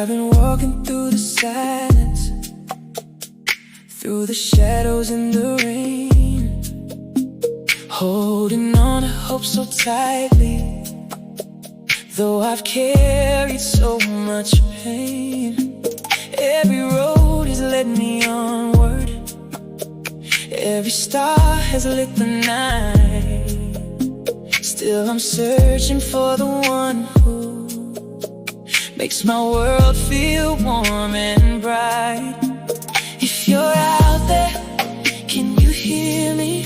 I've been walking through the silence, through the shadows and the rain, holding on to hope so tightly, though I've carried so much pain. Every road has led me onward, every star has lit the night. Still I'm searching for the one who makes my world feel warm and bright. If you're out there, can you hear me?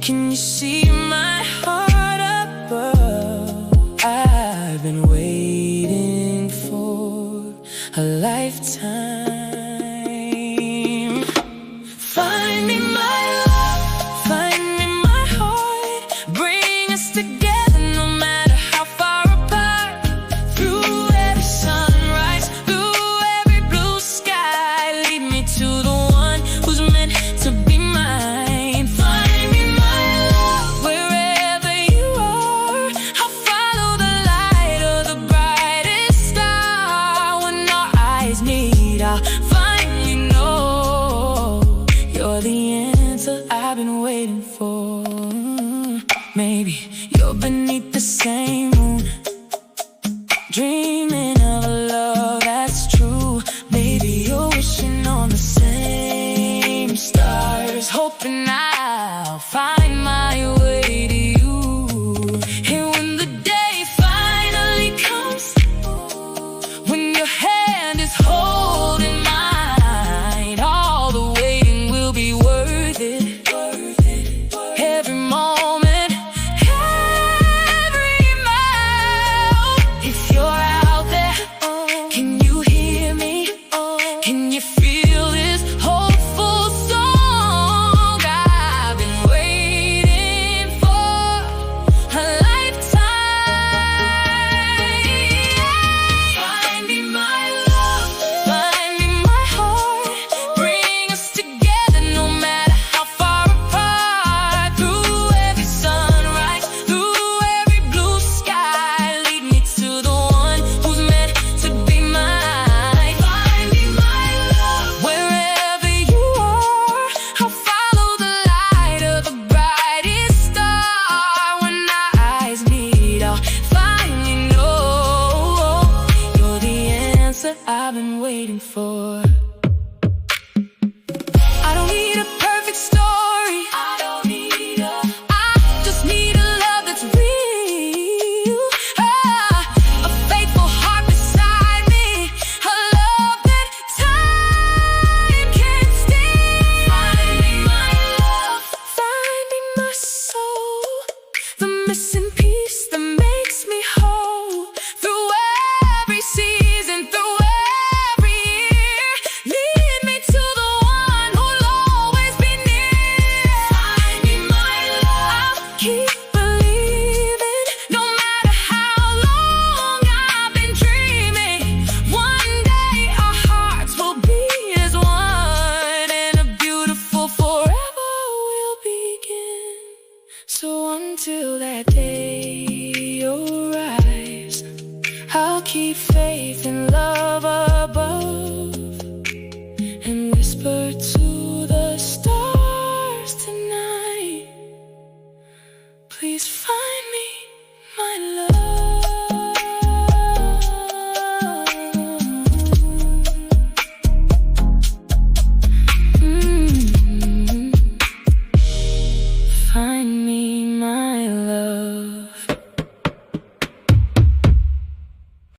Can you see my heart above? I've been waiting for a lifetime. Find me my love, find me my heart, bring us together no matter how far apart. Through every sunrise, through every blue sky, lead me to the one who's meant to be mine. Find me my love, wherever you are, I'll follow the light of the brightest star. When our eyes meet, I'll finally know you're the answer I've been waiting for. Maybe you're beneath the same moon, dreaming of a love that's true. Maybe you're wishing on the same stars, hoping I'll find my way to you. And when the day finally comes, when your hand is holding mine, all the waiting will be worth it. Every moment, every mile. If you're out there, can you hear me? Can you feel this hopeful song? I've been waiting for a lifetime. Find me my love, find me my heart, bring us together no matter how far apart. Through every sunrise, through every blue sky, lead me to the one who's meant to be mine. Find me my love, wherever you are, I'll follow the light of the brightest star. When our eyes meet, I'll finally know you're the answer I've been waiting for. I don't need a perfect story, I just need a love that's real. A faithful heart beside me, a love that time can't steal. Find me my love, find me my soul, the missing piece that makes me whole. Through every season, through every year, lead me to the one who'll always be near. Find me my love, I'll keep believing, no matter how long I've been dreaming. One day our hearts will be as one, and a beautiful forever will begin. So until that day arrives, I'll keep faith and love.